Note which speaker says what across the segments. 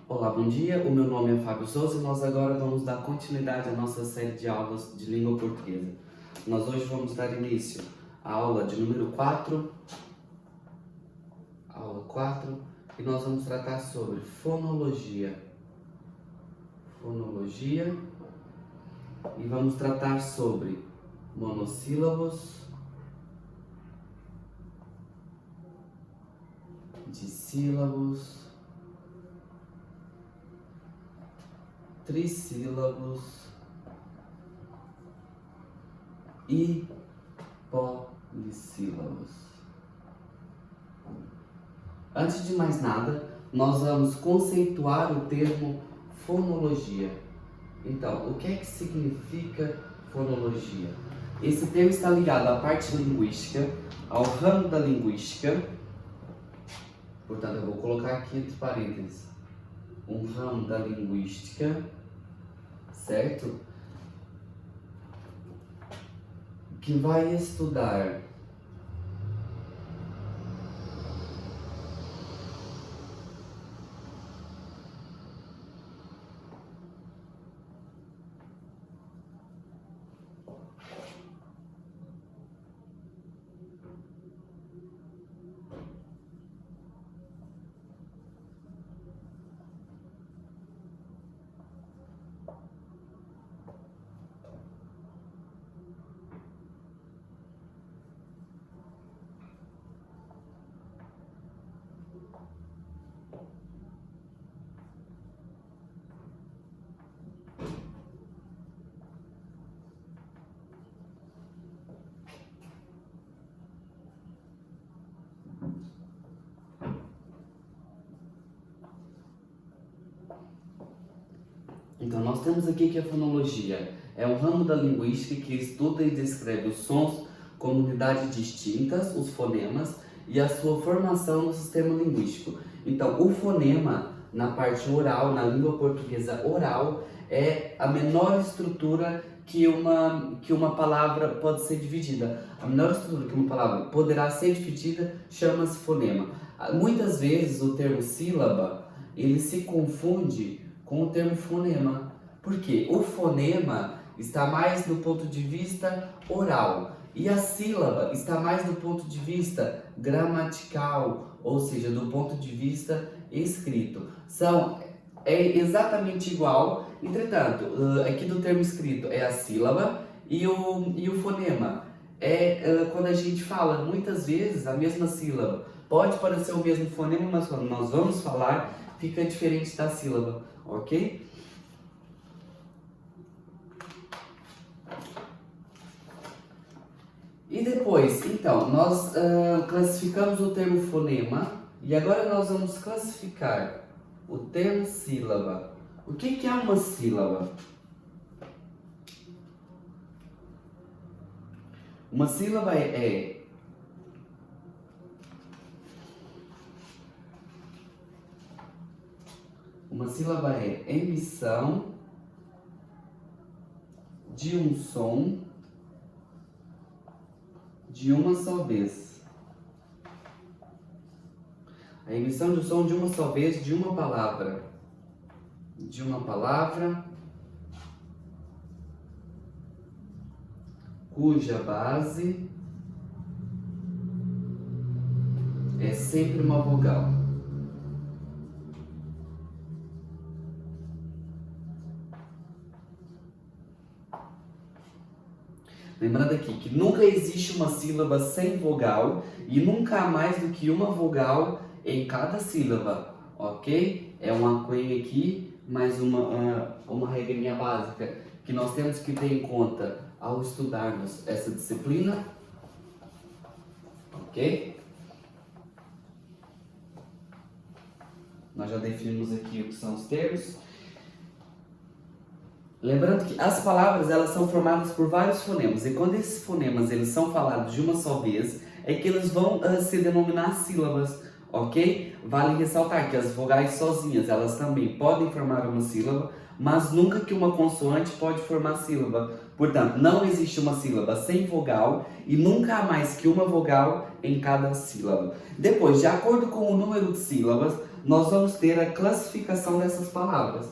Speaker 1: Olá, bom dia. O meu nome é Fábio Souza e nós agora vamos dar continuidade à nossa série de aulas de língua portuguesa. Nós hoje vamos dar início à aula de número 4, e nós vamos tratar sobre fonologia. E vamos tratar sobre monossílabos, dissílabos, trissílabos e polissílabos. Antes de mais nada, nós vamos conceituar o termo fonologia. Então, o que é que significa fonologia? Esse termo está ligado à parte linguística, ao ramo da linguística. Portanto, eu vou colocar aqui entre parênteses um ramo da linguística, certo? Que vai estudar Então, nós temos aqui que a fonologia é um ramo da linguística que estuda e descreve os sons como unidades distintas, os fonemas, e a sua formação no sistema linguístico. Então, o fonema, na parte oral, na língua portuguesa oral, é a menor estrutura que uma palavra pode ser dividida. A menor estrutura que uma palavra poderá ser dividida chama-se fonema. Muitas vezes o termo sílaba, ele se confunde com o termo fonema. Por quê? O fonema está mais do ponto de vista oral e a sílaba está mais do ponto de vista gramatical, ou seja, do ponto de vista escrito. É exatamente igual, entretanto, aqui do termo escrito é a sílaba e o fonema. Quando a gente fala muitas vezes a mesma sílaba, pode parecer o mesmo fonema, mas quando nós vamos falar, fica diferente da sílaba, ok? E depois, então, nós classificamos o termo fonema e agora nós vamos classificar o termo sílaba. O que é uma sílaba? Uma sílaba é emissão de um som de uma só vez. A emissão de um som de uma só vez de uma palavra. Cuja base é sempre uma vogal. Lembrando aqui que nunca existe uma sílaba sem vogal e nunca há mais do que uma vogal em cada sílaba, ok? É uma coisa aqui, mais uma regrinha básica que nós temos que ter em conta ao estudarmos essa disciplina, ok? Nós já definimos aqui o que são os termos. Lembrando que as palavras elas são formadas por vários fonemas e quando esses fonemas eles são falados de uma só vez é que eles vão se denominar sílabas, ok? Vale ressaltar que as vogais sozinhas elas também podem formar uma sílaba, mas nunca que uma consoante pode formar sílaba. Portanto, não existe uma sílaba sem vogal e nunca há mais que uma vogal em cada sílaba. Depois, de acordo com o número de sílabas, nós vamos ter a classificação dessas palavras.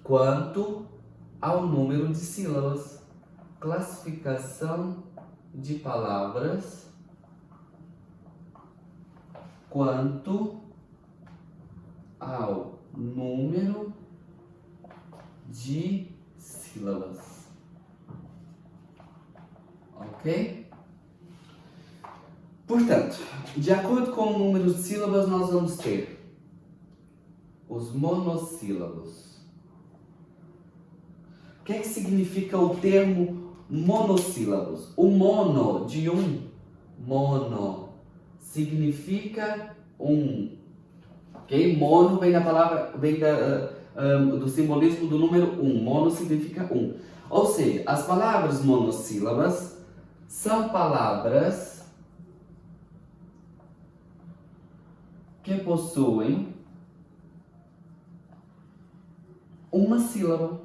Speaker 1: Quanto ao número de sílabas. Classificação de palavras quanto ao número de sílabas. Ok? Portanto, de acordo com o número de sílabas, nós vamos ter os monossílabos. O que é que significa o termo monossílabos? O mono, de um, mono, significa um. Ok? Mono vem da palavra, do simbolismo do número 1. Mono significa um. Ou seja, as palavras monossílabas são palavras que possuem uma sílaba.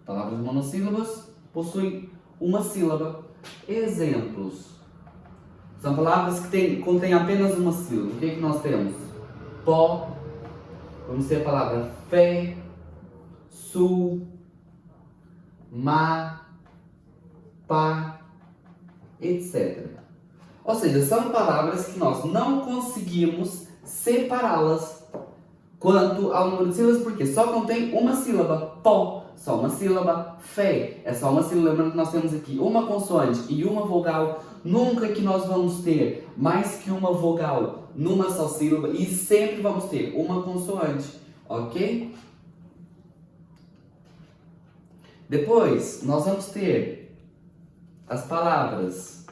Speaker 1: Palavras monossílabas possuem uma sílaba. Exemplos. São palavras que contêm apenas uma sílaba. O que é que nós temos? Pó. Vamos ter a palavra fé, sul, má, pá, etc. Ou seja, são palavras que nós não conseguimos separá-las quanto ao número de sílabas, porque só contém uma sílaba. Pó. Só uma sílaba. Fé é só uma sílaba. Lembrando que nós temos aqui uma consoante e uma vogal. Nunca que nós vamos ter mais que uma vogal numa só sílaba e sempre vamos ter uma consoante, ok? Depois, nós vamos ter as palavras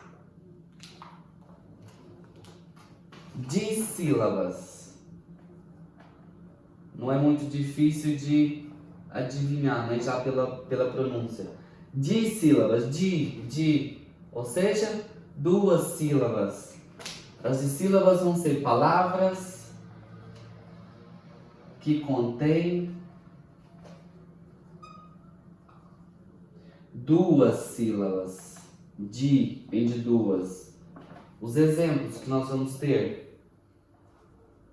Speaker 1: dissílabas. Não é muito difícil de adivinhar, né? Já pela pronúncia. Dissílabas, ou seja, duas sílabas. As dissílabas vão ser palavras que contêm duas sílabas. Vem de duas. Os exemplos que nós vamos ter: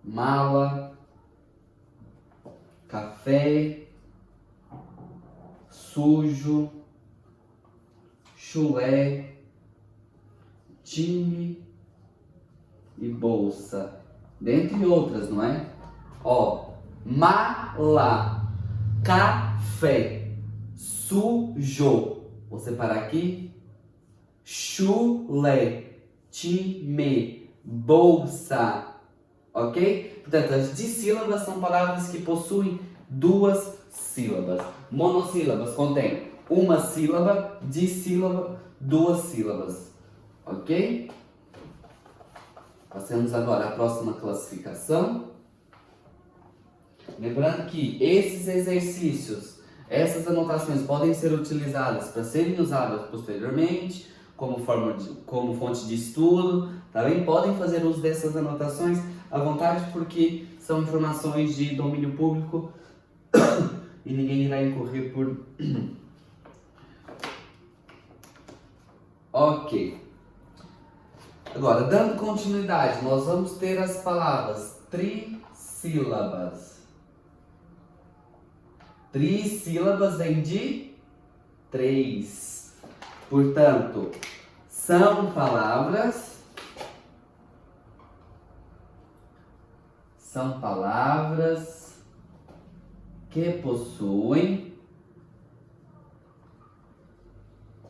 Speaker 1: mala, café, sujo, chulé, time e bolsa, dentre outras, não é? Ó, mala, café, sujo, vou separar aqui, chulé, time, bolsa, ok? Portanto, as dissílabas são palavras que possuem duas sílabas. Monossílabas contém uma sílaba, dissílaba, duas sílabas, ok? Passamos agora à próxima classificação. Lembrando que esses exercícios, essas anotações podem ser utilizadas para serem usadas posteriormente como fonte de estudo. Também podem fazer uso dessas anotações à vontade, porque são informações de domínio público e ninguém irá incorrer por... Ok. Agora, dando continuidade, nós vamos ter as palavras trissílabas. Trissílabas vem de três. Portanto, são palavras que possuem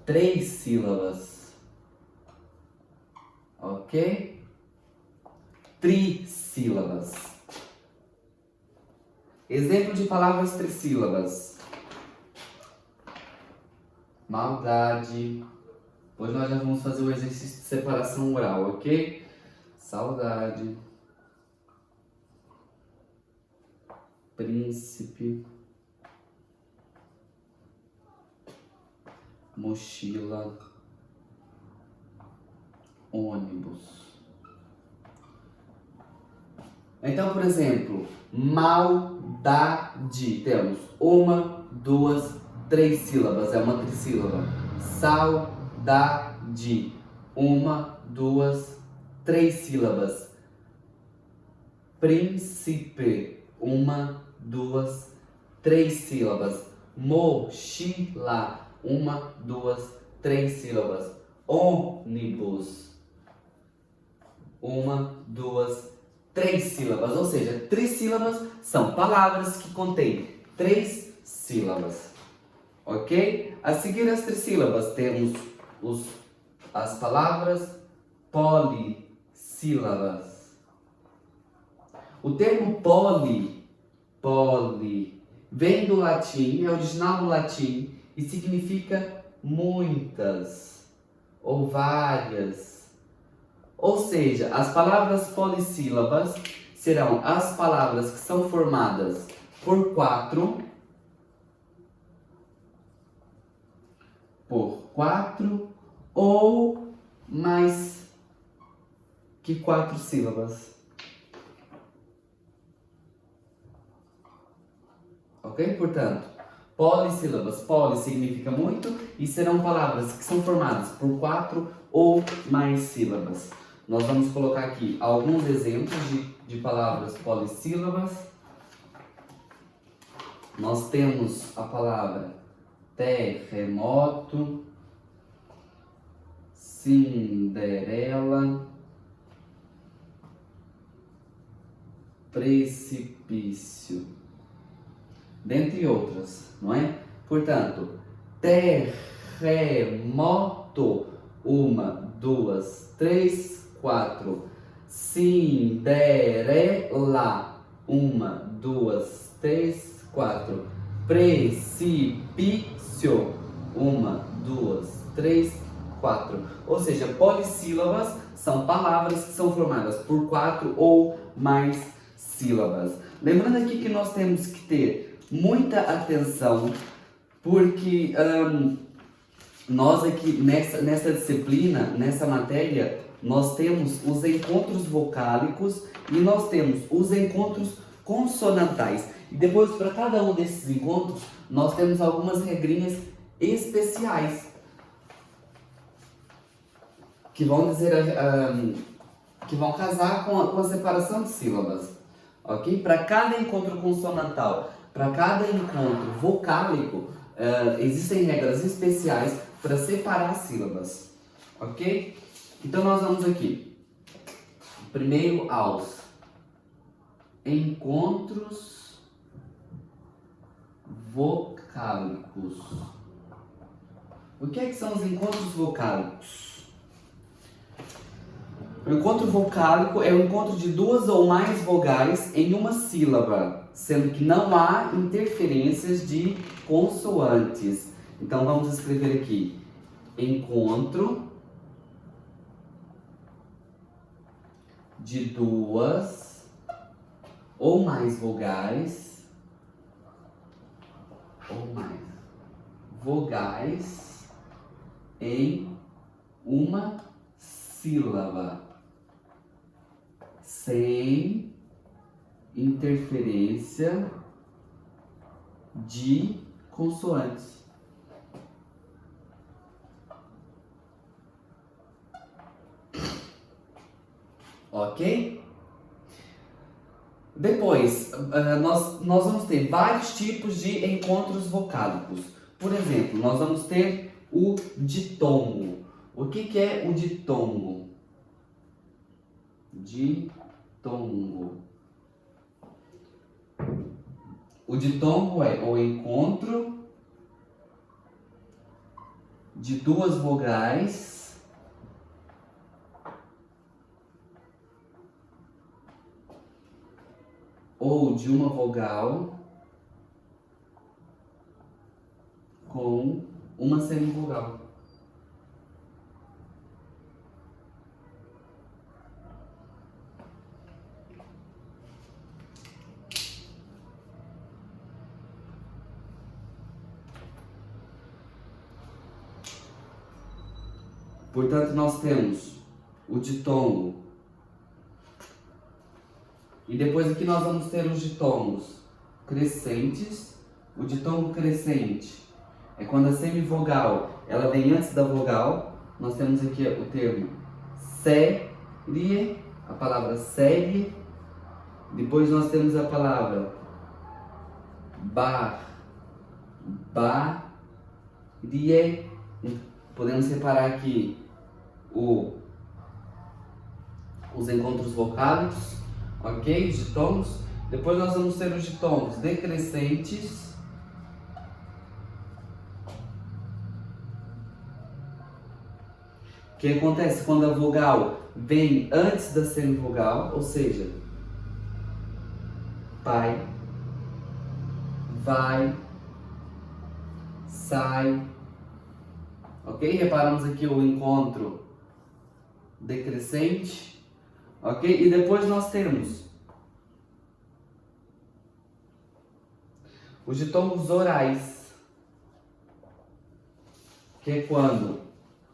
Speaker 1: três sílabas. Ok? Trissílabas. Exemplo de palavras trissílabas: maldade. Hoje nós já vamos fazer o exercício de separação oral, ok? Saudade. Príncipe. Mochila. Ônibus. Então, por exemplo, maldade. Temos uma, duas, 3 sílabas, é uma trissílaba. Saudade, 1, 2, 3 sílabas. Príncipe, 1, 2, 3 sílabas. Mochila, 1, 2, 3 sílabas. Ônibus, 1, 2, 3 sílabas. Ou seja, trissílabas são palavras que contêm 3 sílabas. Ok? A seguir as trissílabas temos as palavras polissílabas. O termo poli, vem do latim, é original do latim e significa muitas ou várias. Ou seja, as palavras polissílabas serão as palavras que são formadas por 4 ou mais que 4 sílabas. Ok? Portanto, polissílabas. Poli significa muito e serão palavras que são formadas por 4 ou mais sílabas. Nós vamos colocar aqui alguns exemplos de palavras polissílabas. Nós temos a palavra terremoto, Cinderela, precipício, dentre outras, não é? Portanto, terremoto, 1, 2, 3, 4. Cinderela, 1, 2, 3, 4. Precipício, 1, 2, 3, 4. Ou seja, polissílabas são palavras que são formadas por 4 ou mais sílabas. Lembrando aqui que nós temos que ter muita atenção, porque nós aqui nessa disciplina, nessa matéria, nós temos os encontros vocálicos e nós temos os encontros consonantais. E depois, para cada um desses encontros, nós temos algumas regrinhas especiais que vão dizer, que vão casar com a separação de sílabas, ok? Para cada encontro consonantal, para cada encontro vocálico, existem regras especiais para separar as sílabas, ok? Então nós vamos aqui, primeiro aos encontros vocálicos. O que são os encontros vocálicos? O encontro vocálico é o encontro de 2 ou mais vogais em uma sílaba, sendo que não há interferências de consoantes. Então vamos escrever aqui: encontro de 2 ou mais vogais em uma sílaba, sem interferência de consoantes. Ok? Depois, nós vamos ter vários tipos de encontros vocálicos. Por exemplo, nós vamos ter o ditongo. O que é o ditongo? Ditongo. O ditongo é o encontro de 2 vogais ou de uma vogal com uma semivogal. Portanto, nós temos o ditongo. E depois aqui nós vamos ter os ditongos crescentes. O ditongo crescente é quando a semivogal ela vem antes da vogal. Nós temos aqui o termo série, a palavra série. Depois nós temos a palavra barie. Podemos separar aqui os encontros vocálicos, ok? Os ditongos. Depois nós vamos ter os ditongos decrescentes. O que acontece quando a vogal vem antes da semivogal, ou seja, pai, vai, sai, ok? Reparamos aqui o encontro decrescente, ok? E depois nós temos os ditongos orais, que é quando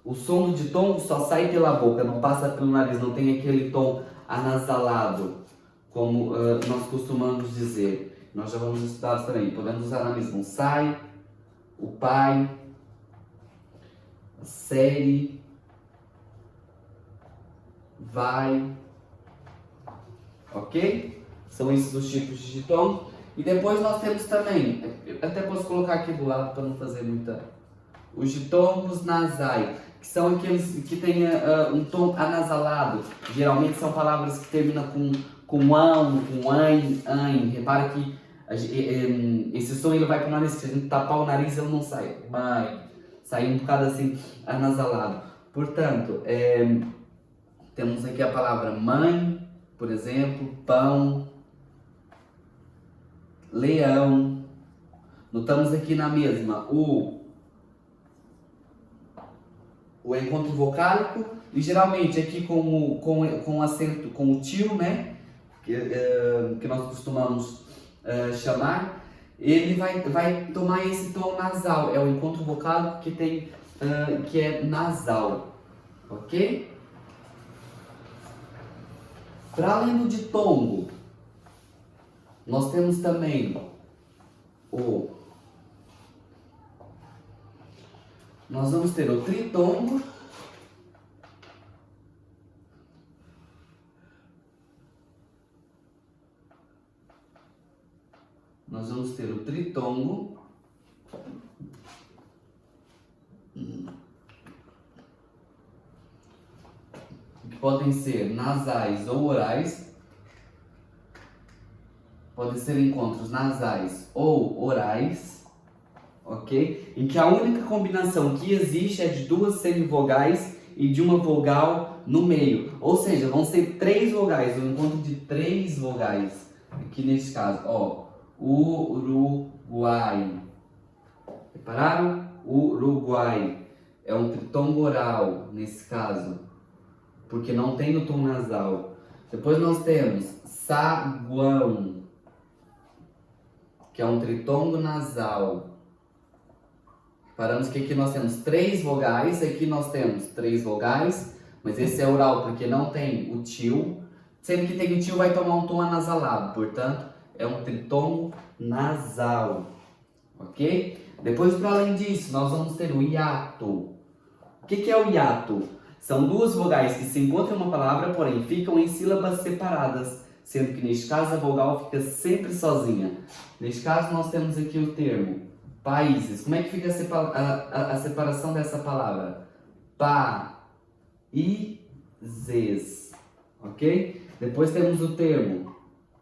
Speaker 1: o som do ditongo só sai pela boca, não passa pelo nariz, não tem aquele tom anasalado, como nós costumamos dizer. Nós já vamos estudar isso também. Podemos usar na mesma o sai, o pai, a série, vai, ok? São esses os tipos de ditongo. E depois nós temos também, eu até posso colocar aqui do lado para não fazer muita... Os ditongos nasais, que são aqueles que têm um tom anasalado. Geralmente são palavras que terminam com ão, com an. Repara que esse som ele vai para o nariz, se a gente tapar o nariz ele não sai. Vai, sai um bocado assim anasalado. Portanto, temos aqui a palavra mãe, por exemplo, pão, leão. Notamos aqui na mesma o encontro vocálico, e geralmente aqui com acento, com o tio, né, que nós costumamos chamar, ele vai tomar esse tom nasal. É o encontro vocálico que é nasal, ok? Para além do ditongo, nós temos também nós vamos ter o tritongo, que podem ser nasais ou orais, podem ser encontros nasais ou orais, ok? Em que a única combinação que existe é de duas semivogais e de uma vogal no meio. Ou seja, vão ser três vogais, um encontro de três vogais. Aqui neste caso, ó, Uruguai. Repararam? Uruguai. É um tritongo oral, nesse caso, porque não tem o tom nasal. Depois nós temos saguão, que é um tritongo nasal. Reparamos que aqui nós temos três vogais, aqui nós temos três vogais, mas esse é oral porque não tem o tio. Sempre que tem o tio vai tomar um tom anasalado, portanto é um tritongo nasal, ok? Depois, para além disso, nós vamos ter o hiato. O que é o hiato? São duas vogais que se encontram em uma palavra, porém ficam em sílabas separadas, sendo que neste caso a vogal fica sempre sozinha. Neste caso nós temos aqui o termo países. Como é que fica a separação dessa palavra? Países, ok? Depois temos o termo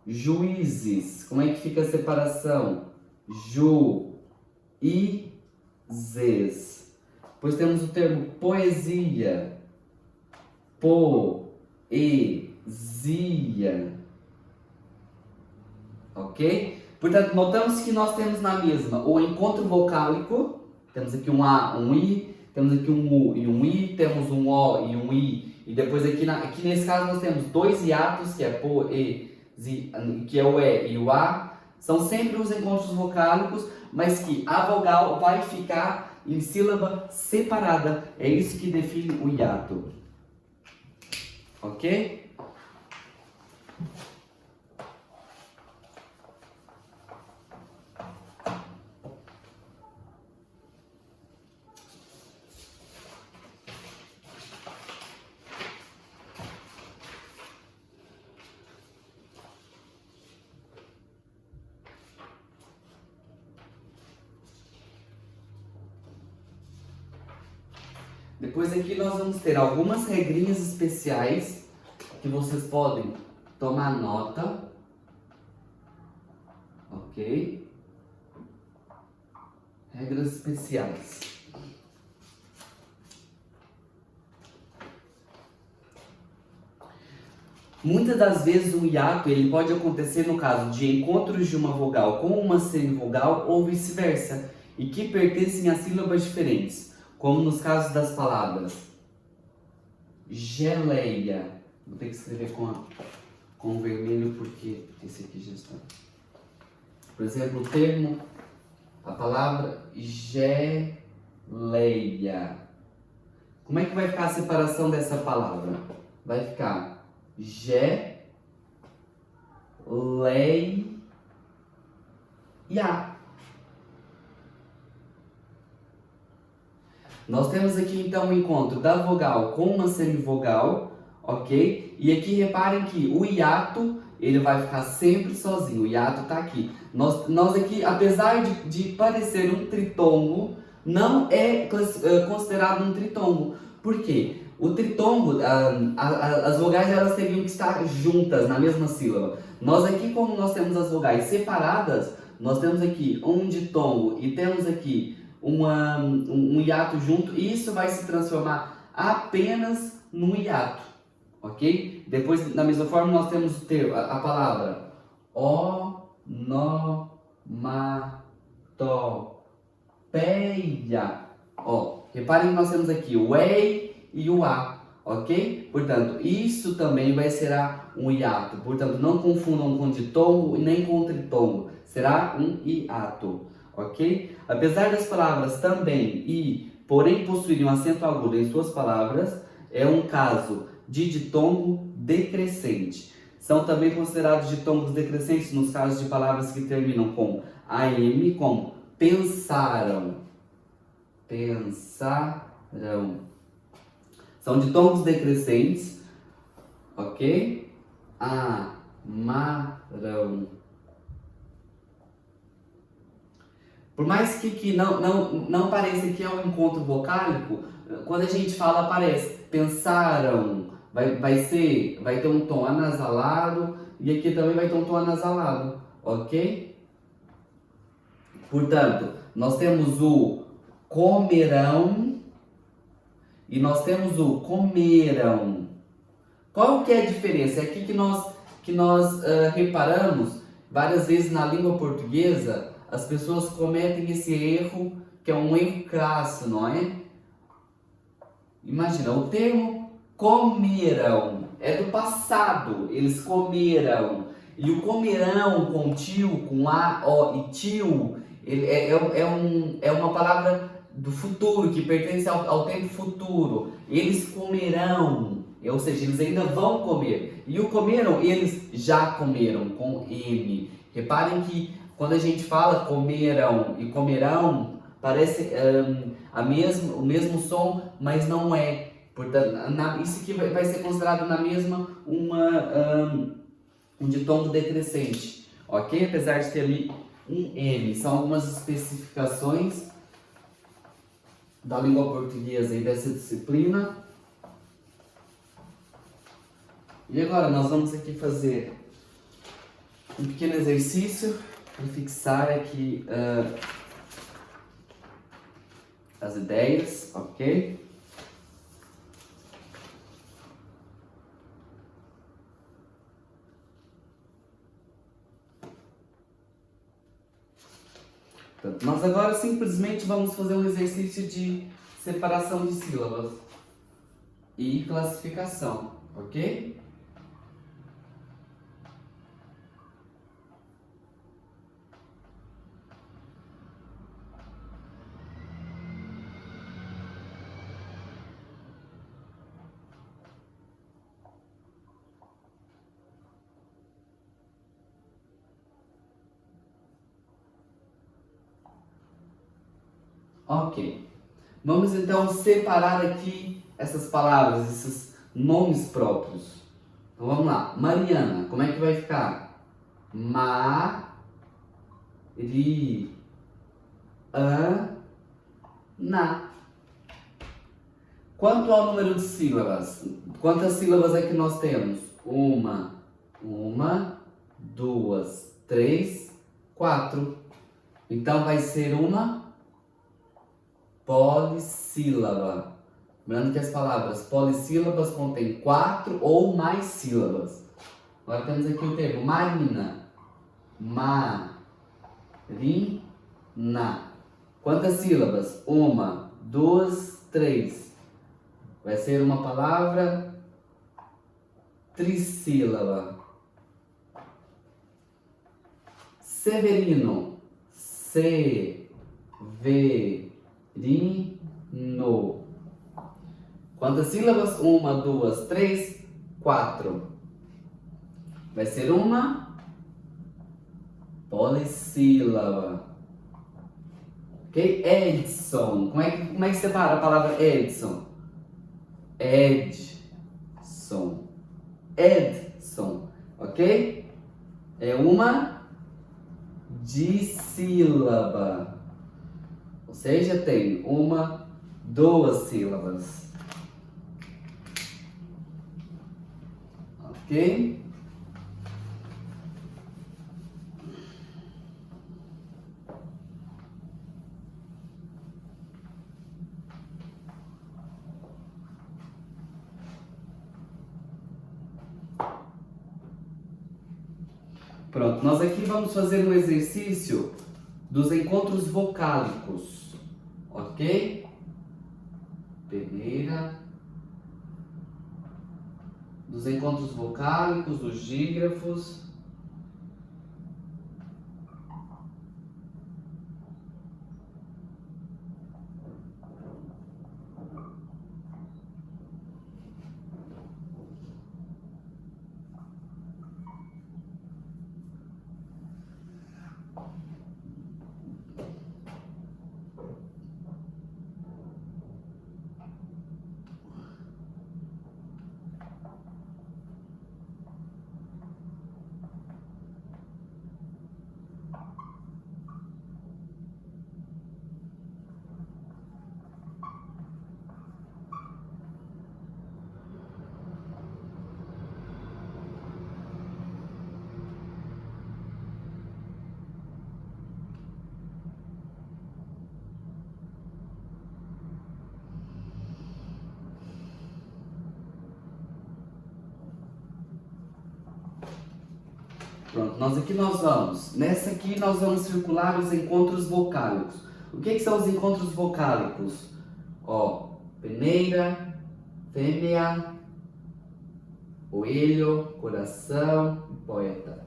Speaker 1: juízes. Como é que fica a separação? Juízes. Depois temos o termo poesia. Poesia. Ok? Portanto, notamos que nós temos na mesma o encontro vocálico. Temos aqui um A, um I. Temos aqui um U e um I. Temos um O e um I. E depois aqui nesse caso nós temos dois hiatos, que é poesia, que é o E e o A. São sempre os encontros vocálicos, mas que a vogal vai ficar em sílaba separada. É isso que define o hiato. Ok? Depois aqui nós vamos ter algumas regrinhas especiais que vocês podem tomar nota, ok? Regras especiais. Muitas das vezes o hiato ele pode acontecer no caso de encontros de uma vogal com uma semivogal ou vice-versa, e que pertencem a sílabas diferentes, como nos casos das palavras geleia. Vou ter que escrever com vermelho porque esse aqui já está. Por exemplo, o termo, a palavra geleia. Como é que vai ficar a separação dessa palavra? Vai ficar geleia. Nós temos aqui então o encontro da vogal com uma semivogal, ok? E aqui reparem que o hiato ele vai ficar sempre sozinho, o hiato está aqui. Nós aqui, apesar de parecer um tritongo, não é considerado um tritongo. Por quê? O tritongo, as vogais elas teriam que estar juntas na mesma sílaba. Nós aqui, como nós temos as vogais separadas, nós temos aqui um ditongo e temos aqui um hiato junto, e isso vai se transformar apenas num hiato, ok? Depois, da mesma forma, nós temos a palavra onomatopeia. Ó, reparem que nós temos aqui o EI e o A, ok? Portanto, isso também será um hiato. Portanto, não confundam com ditongo e nem com tritongo. Será um hiato, ok? Apesar das palavras também porém possuírem um acento agudo em suas palavras, é um caso de ditongo decrescente. São também considerados ditongos decrescentes nos casos de palavras que terminam com AM, como pensaram. Pensaram. São ditongos decrescentes, ok? Amarão. Por mais que não pareça que é um encontro vocálico, quando a gente fala aparece pensaram, vai ter um tom anasalado e aqui também vai ter um tom anasalado, ok? Portanto, nós temos o comerão e nós temos o comerão. Qual que é a diferença? É aqui que nós reparamos várias vezes na língua portuguesa. As pessoas cometem esse erro, que é um erro crasso, não é? Imagina, o termo comerão é do passado, eles comeram. E o comerão com tio, com A, O e tio, ele é uma palavra do futuro, que pertence ao tempo futuro. Eles comerão, ou seja, eles ainda vão comer. E o comeram, eles já comeram, com M. Reparem que quando a gente fala comerão e comerão, parece o mesmo som, mas não é. Portanto, isso aqui vai ser considerado na mesma um ditongo decrescente, ok? Apesar de ter ali um M. São algumas especificações da língua portuguesa e dessa disciplina. E agora nós vamos aqui fazer um pequeno exercício para fixar aqui as ideias, ok? Portanto, nós agora simplesmente vamos fazer um exercício de separação de sílabas e classificação, ok? Ok. Vamos então separar aqui essas palavras, esses nomes próprios. Então vamos lá. Mariana, como é que vai ficar? Ma-ri-a-na. Quanto ao número de sílabas? Quantas sílabas é que nós temos? Uma, 2, 3, 4. Então vai ser uma polissílaba. Lembrando que as palavras polissílabas contêm 4 ou mais sílabas. Agora temos aqui o termo marina. Marina. Quantas sílabas? Uma, 2, 3. Vai ser uma palavra trissílaba. Severino. Severino. Quantas sílabas? Uma, 2, 3, 4. Vai ser uma polissílaba. Ok? Edson. Como é que separa a palavra Edson? Edson. Edson. Ok? É uma dissílaba. Ou seja, tem uma, 2 sílabas. Ok? Pronto, nós aqui vamos fazer um exercício dos encontros vocálicos, ok? Peneira, dos encontros vocálicos, dos dígrafos. Pronto, nessa aqui nós vamos circular os encontros vocálicos. O que são os encontros vocálicos? Ó, peneira, fêmea, coelho, coração e poeta.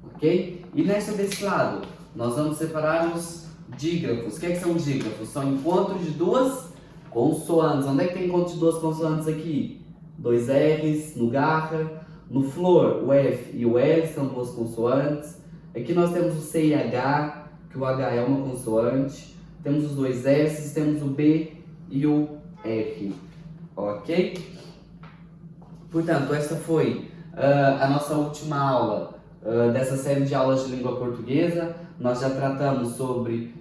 Speaker 1: Ok? E desse lado, nós vamos separar os dígrafos. O que são dígrafos? São encontros de 2 consoantes. Onde é que tem encontro de 2 consoantes aqui? 2 R's no garra. No flor, o F e o L são 2 consoantes. Aqui nós temos o C e H, que o H é uma consoante. Temos os 2 S, temos o B e o R. Ok? Portanto, essa foi a nossa última aula dessa série de aulas de língua portuguesa. Nós já tratamos sobre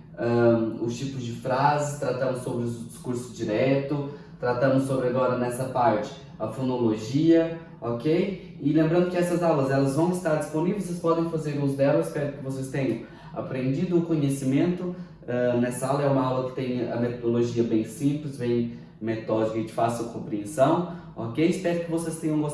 Speaker 1: os tipos de frases, tratamos sobre o discurso direto, tratamos sobre agora nessa parte a fonologia, ok? E lembrando que essas aulas elas vão estar disponíveis, vocês podem fazer uso delas, espero que vocês tenham aprendido o conhecimento. Nessa aula é uma aula que tem a metodologia bem simples, bem metódica e de fácil compreensão, ok? Espero que vocês tenham gostado.